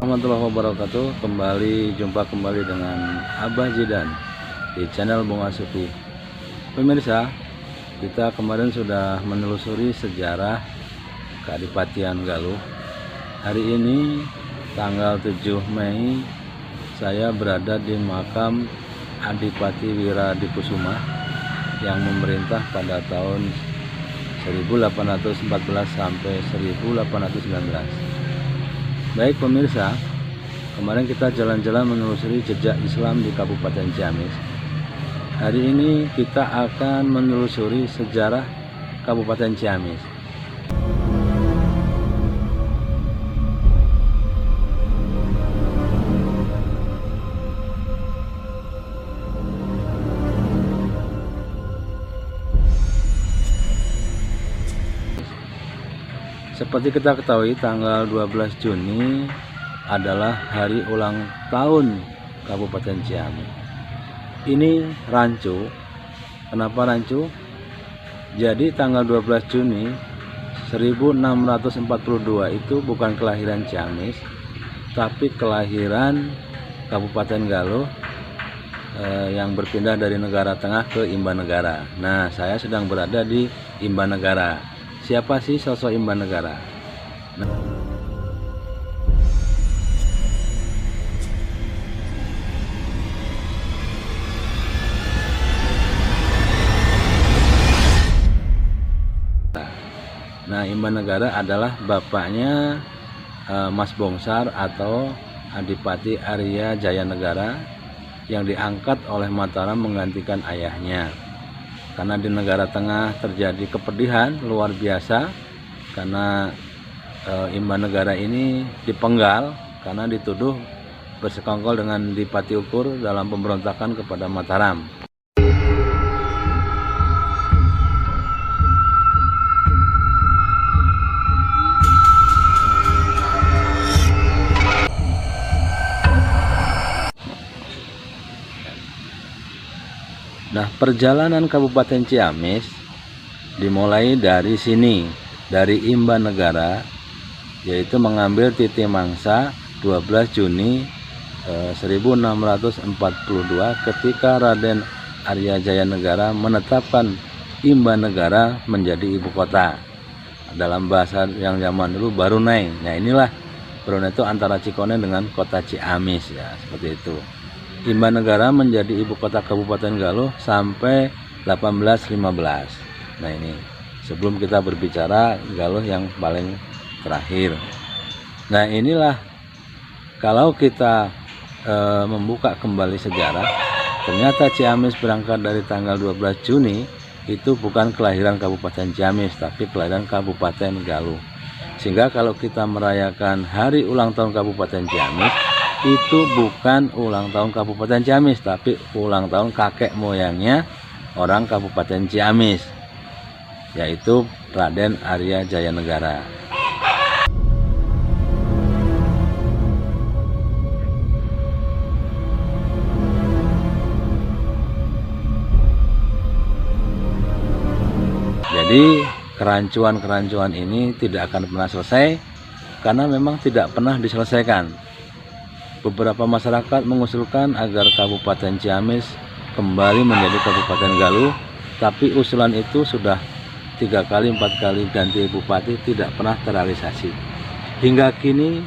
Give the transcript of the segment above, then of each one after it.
Warahmatullahi wabarakatuh. Jumpa kembali dengan Abah Zidan di channel Bunga Sufi. Pemirsa, kita kemarin sudah menelusuri sejarah Keadipatian Galuh. Hari ini tanggal 7 Mei saya berada di makam Adipati Wiradikusuma yang memerintah pada tahun 1814 sampai 1819. Baik pemirsa, kemarin kita jalan-jalan menelusuri jejak Islam di Kabupaten Ciamis. Hari ini kita akan menelusuri sejarah Kabupaten Ciamis. Seperti kita ketahui, tanggal 12 Juni adalah hari ulang tahun Kabupaten Ciamis. Ini rancu. Kenapa rancu? Jadi tanggal 12 Juni 1642 itu bukan kelahiran Ciamis, tapi kelahiran Kabupaten Galuh yang berpindah dari Negara Tengah ke Imbanegara. Nah, saya sedang berada di Imbanegara. Siapa sih sosok Imbanegara? Nah, Imbanegara adalah bapaknya Mas Bongsar atau Adipati Arya Jayanegara yang diangkat oleh Mataram menggantikan ayahnya. Karena di Negara Tengah terjadi kepedihan luar biasa karena Imbanegara ini dipenggal karena dituduh bersekongkol dengan Dipati Ukur dalam pemberontakan kepada Mataram. Nah, perjalanan Kabupaten Ciamis dimulai dari sini, dari Imbanegara, yaitu mengambil titi mangsa 12 Juni 1642 ketika Raden Arya Jayanegara menetapkan Imbanegara menjadi ibu kota. Dalam bahasa yang zaman dulu Barunai. Nah, inilah Barunai itu antara Cikone dengan kota Ciamis ya, seperti itu. Imbanegara menjadi ibu kota Kabupaten Galuh sampai 1815. Nah, ini sebelum kita berbicara Galuh yang paling terakhir. Nah, inilah kalau kita membuka kembali sejarah, ternyata Ciamis berangkat dari tanggal 12 Juni itu bukan kelahiran Kabupaten Ciamis, tapi kelahiran Kabupaten Galuh. Sehingga kalau kita merayakan hari ulang tahun Kabupaten Ciamis, itu bukan ulang tahun Kabupaten Ciamis, tapi ulang tahun kakek moyangnya orang Kabupaten Ciamis, yaitu Raden Arya Jayanegara. Jadi kerancuan-kerancuan ini tidak akan pernah selesai karena memang tidak pernah diselesaikan. Beberapa masyarakat mengusulkan agar Kabupaten Ciamis kembali menjadi Kabupaten Galuh, tapi usulan itu sudah 3 kali 4 kali ganti bupati tidak pernah terrealisasi. Hingga kini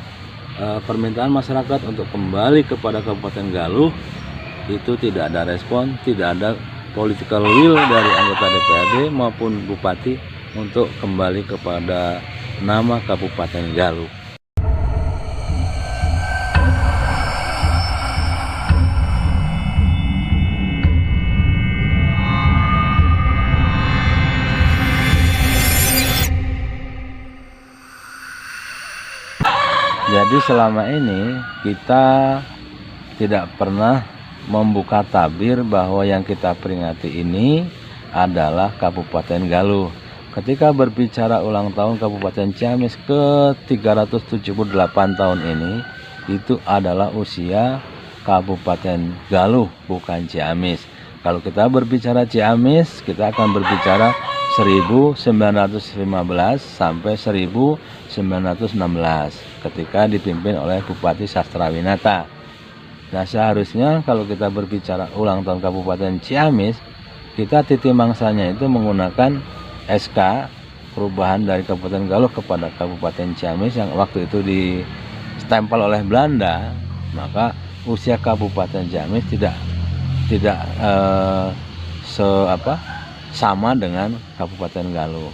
permintaan masyarakat untuk kembali kepada Kabupaten Galuh itu tidak ada respon, tidak ada political will dari anggota DPRD maupun bupati untuk kembali kepada nama Kabupaten Galuh. Jadi selama ini kita tidak pernah membuka tabir bahwa yang kita peringati ini adalah Kabupaten Galuh. Ketika berbicara ulang tahun Kabupaten Ciamis ke 378 tahun ini, itu adalah usia Kabupaten Galuh, bukan Ciamis. Kalau kita berbicara Ciamis, kita akan berbicara 1915 sampai 1916 ketika dipimpin oleh Bupati Sastrawinata. Nah, seharusnya kalau kita berbicara ulang tahun Kabupaten Ciamis, kita titik mangsanya itu menggunakan SK perubahan dari Kabupaten Galuh kepada Kabupaten Ciamis yang waktu itu distempel oleh Belanda. Maka usia Kabupaten Ciamis tidak sama dengan Kabupaten Galuh.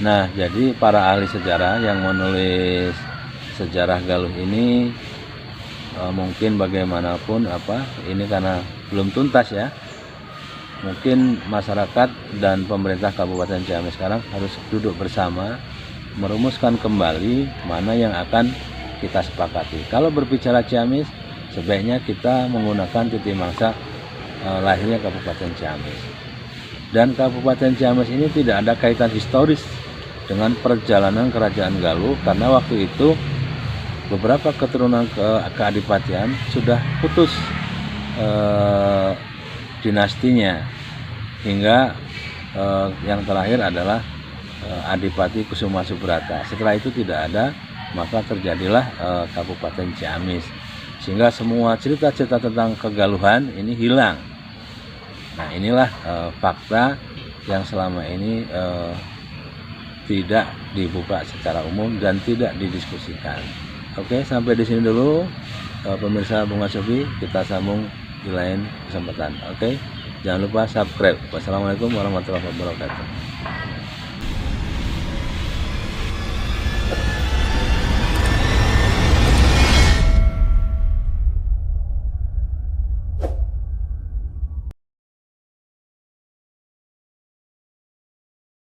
Nah, jadi para ahli sejarah yang menulis sejarah Galuh ini mungkin bagaimanapun ini karena belum tuntas ya. Mungkin masyarakat dan pemerintah Kabupaten Ciamis sekarang harus duduk bersama merumuskan kembali mana yang akan kita sepakati. Kalau berbicara Ciamis, sebaiknya kita menggunakan titik mangsa lahirnya Kabupaten Ciamis. Dan Kabupaten Ciamis ini tidak ada kaitan historis dengan perjalanan Kerajaan Galuh, karena waktu itu beberapa keturunan keadipatian sudah putus dinastinya, hingga yang terakhir adalah Adipati Kusuma Subrata. Setelah itu tidak ada, maka terjadilah Kabupaten Ciamis, sehingga semua cerita-cerita tentang kegaluhan ini hilang. Nah, inilah fakta yang selama ini tidak dibuka secara umum dan tidak didiskusikan. Oke, sampai di sini dulu pemirsa Bunga Sofi, kita sambung di lain kesempatan. Oke, jangan lupa subscribe. Wassalamualaikum warahmatullahi wabarakatuh.